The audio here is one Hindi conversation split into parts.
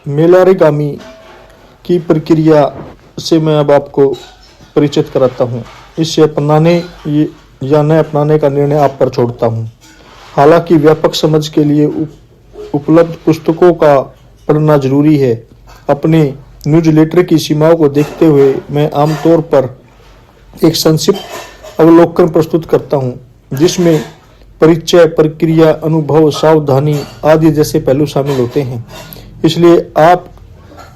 मेलारेगामी की प्रक्रिया से मैं अब आपको परिचित कराता हूँ। इसे अपनाने या न अपनाने का निर्णय आप पर छोड़ता हूँ। हालांकि व्यापक समझ के लिए उपलब्ध पुस्तकों का पढ़ना जरूरी है। अपने न्यूज़लेटर की सीमाओं को देखते हुए मैं आमतौर पर एक संक्षिप्त अवलोकन प्रस्तुत करता हूँ, जिसमें परिचय, प्रक्रिया, अनुभव, सावधानी आदि जैसे पहलू शामिल होते हैं। इसलिए आप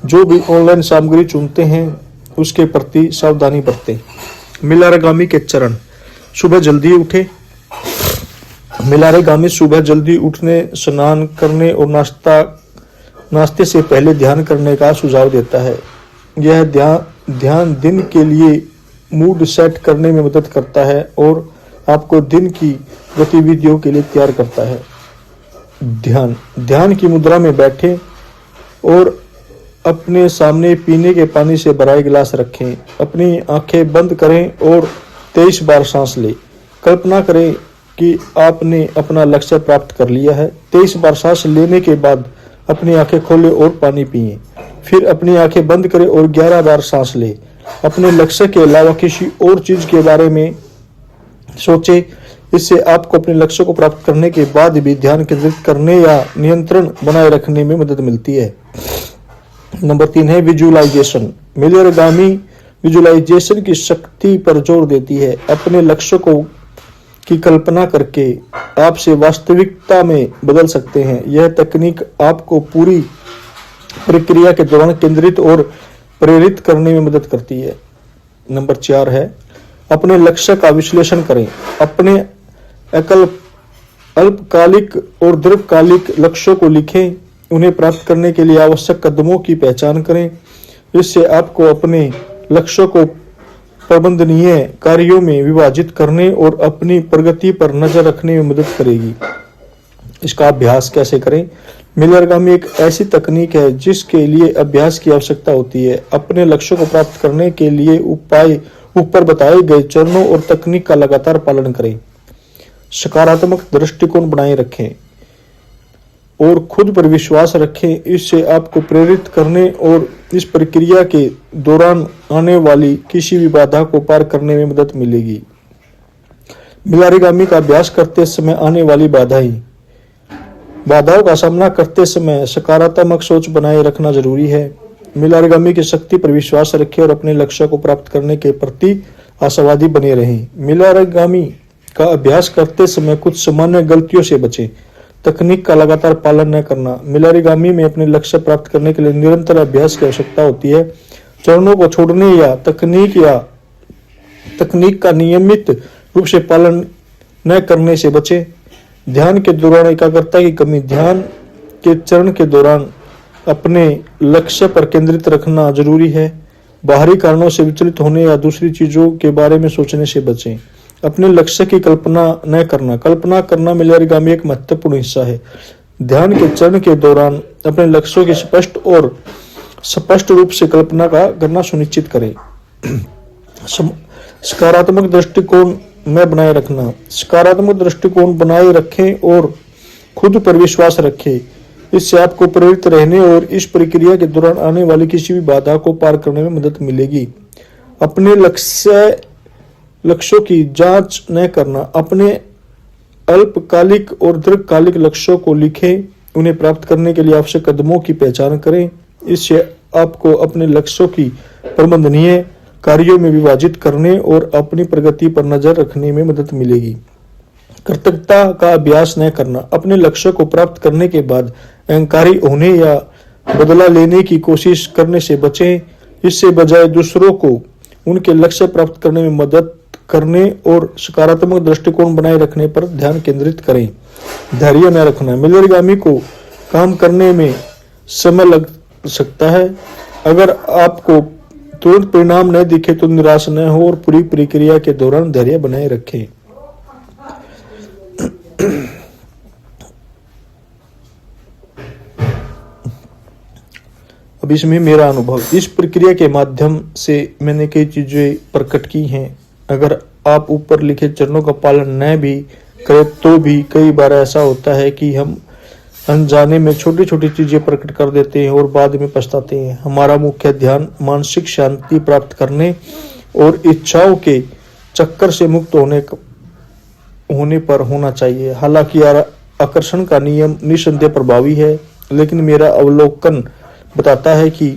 जो भी ऑनलाइन सामग्री चुनते हैं उसके प्रति सावधानी बरतें। मेलारेगामी के चरण। सुबह जल्दी उठें। मेलारेगामी सुबह जल्दी उठने, स्नान करने और नाश्ते से पहले ध्यान करने का सुझाव देता है। यह ध्यान दिन के लिए मूड सेट करने में मदद करता है और आपको दिन की गतिविधियों के लिए तैयार करता है। ध्यान की मुद्रा में बैठें और अपने सामने पीने के पानी से भरा गिलास रखें। अपनी आंखें बंद करें और 23 बार सांस लें। कल्पना करें कि आपने अपना लक्ष्य प्राप्त कर लिया है। 23 बार सांस लेने के बाद अपनी आंखें खोलें और पानी पिएं। फिर अपनी आंखें बंद करें और 11 बार सांस लें। अपने लक्ष्य के अलावा किसी और चीज के बारे में सोचें। इससे आपको अपने लक्ष्य को प्राप्त करने के बाद भी ध्यान केंद्रित करने या नियंत्रण बनाए रखने में मदद मिलती है। नंबर 3 है विजुअलाइजेशन। मेलारेगामी विजुअलाइजेशन की शक्ति पर जोर देती है। अपने लक्ष्य की कल्पना करके आप से वास्तविकता में बदल सकते हैं। यह तकनीक आपको पूरी प्रक्रिया के दौरान केंद्रित और प्रेरित करने में मदद करती है। नंबर 4 है अपने लक्ष्य का विश्लेषण करें। अपने अल्पकालिक और दीर्घकालिक लक्ष्यों को लिखें। उन्हें प्राप्त करने के लिए आवश्यक कदमों की पहचान करें। इससे आपको अपने लक्ष्यों को प्रबंधनीय कार्यों में विभाजित करने और अपनी प्रगति पर नजर रखने में मदद करेगी। इसका अभ्यास कैसे करें? मेलारेगामी एक ऐसी तकनीक है जिसके लिए अभ्यास की आवश्यकता होती है। अपने लक्ष्य को प्राप्त करने के लिए ऊपर बताए गए चरणों और तकनीक का लगातार पालन करें। सकारात्मक दृष्टिकोण बनाए रखें और खुद पर विश्वास रखें। इससे आपको प्रेरित करने और इस प्रक्रिया के दौरान आने वाली किसी भी बाधा को पार करने में मदद मिलेगी। मेलारेगामी का अभ्यास करते समय आने वाली बाधाओं का सामना करते समय सकारात्मक सोच बनाए रखना जरूरी है। मेलारेगामी की शक्ति पर विश्वास रखें और अपने लक्ष्य को प्राप्त करने के प्रति आशावादी बने रहें। मेलारेगामी का अभ्यास करते समय कुछ सामान्य गलतियों से बचें। तकनीक का लगातार पालन न करना। मेलारेगामी में अपने लक्ष्य प्राप्त करने के लिए निरंतर अभ्यास की आवश्यकता होती है। चरणों को छोड़ने या तकनीक का नियमित रूप से पालन न करने से बचें। ध्यान के दौरान एकाग्रता की कमी। ध्यान के चरण के दौरान अपने लक्ष्य पर केंद्रित रखना जरूरी है। बाहरी कारणों से विचलित होने या दूसरी चीजों के बारे में सोचने से बचें। अपने लक्ष्य की कल्पना न करना। कल्पना करना मेलारेगामी एक महत्वपूर्ण हिस्सा है। ध्यान के चरण के दौरान अपने लक्ष्यों की स्पष्ट रूप से कल्पना करना सुनिश्चित करें। सकारात्मक दृष्टिकोण में बनाए रखना। सकारात्मक दृष्टिकोण बनाए रखें और खुद पर विश्वास रखें। इससे आपको प्रेरित रहने और इस प्रक्रिया के दौरान आने वाली किसी भी बाधा को पार करने में मदद मिलेगी। अपने लक्ष्यों की जांच न करना। अपने अल्पकालिक और दीर्घकालिक लक्ष्यों को लिखें। उन्हें प्राप्त करने के लिए आवश्यक कदमों की पहचान करें। इससे आपको अपने लक्ष्यों की प्रबंधनीय कार्यों में विभाजित करने और अपनी प्रगति पर नजर रखने में मदद मिलेगी। कृतज्ञता का अभ्यास न करना। अपने लक्ष्य को प्राप्त करने के बाद अहंकारी होने या बदला लेने की कोशिश करने से बचें। इससे बजाय दूसरों को उनके लक्ष्य प्राप्त करने में मदद करने और सकारात्मक दृष्टिकोण बनाए रखने पर ध्यान केंद्रित करें। धैर्य न रखना। मेलारेगामी को काम करने में समय लग सकता है। अगर आपको तुरंत परिणाम न दिखे तो निराश न हो और पूरी प्रक्रिया के दौरान धैर्य बनाए रखें। अब इसमें मेरा अनुभव। इस प्रक्रिया के माध्यम से मैंने कई चीजें प्रकट की हैं। अगर आप ऊपर लिखे चरणों का पालन न भी करें तो भी कई बार ऐसा होता है कि हम अनजाने में छोटी छोटी चीजें प्रकट कर देते हैं और बाद में पछताते हैं। हमारा मुख्य ध्यान मानसिक शांति प्राप्त करने और इच्छाओं के चक्कर से मुक्त होने पर होना चाहिए। हालांकि आकर्षण का नियम निसंदेह प्रभावी है, लेकिन मेरा अवलोकन बताता है कि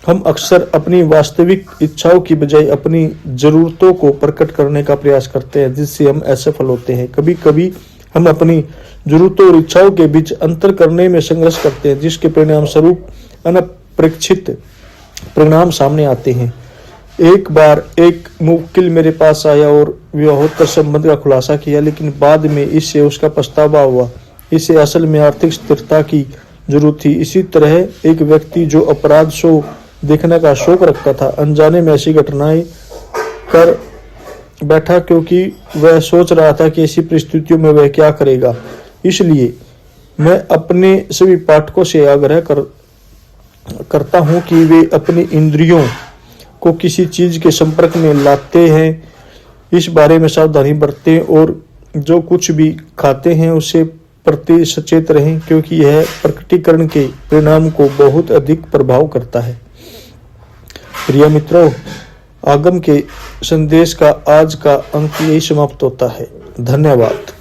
हम अक्सर अपनी वास्तविक इच्छाओं की बजाय अपनी जरूरतों को प्रकट करने का प्रयास करते हैं, जिससे हम असफल होते हैं। कभी कभी हम अपनी जरूरतों और इच्छाओं के बीच अंतर करने में संघर्ष करते हैं, जिसके परिणाम स्वरूप अनपेक्षित परिणाम सामने आते हैं। एक बार एक मुवक्किल मेरे पास आया और विवाहोत्तर संबंध का खुलासा किया, लेकिन बाद में इससे उसका पछतावा हुआ। इसे असल में आर्थिक स्थिरता की जरूरत थी। इसी तरह एक व्यक्ति जो अपराध शो देखने का शौक रखता था, अनजाने में ऐसी घटनाएं कर बैठा क्योंकि वह सोच रहा था कि ऐसी परिस्थितियों में वह क्या करेगा। इसलिए मैं अपने सभी पाठकों से आग्रह करता हूं कि वे अपनी इंद्रियों को किसी चीज के संपर्क में लाते हैं इस बारे में सावधानी बरतें और जो कुछ भी खाते हैं उससे प्रति सचेत रहें, क्योंकि यह प्रकटीकरण के परिणाम को बहुत अधिक प्रभाव करता है। प्रिय मित्रों, आगम के संदेश का आज का अंक यही समाप्त होता है। धन्यवाद।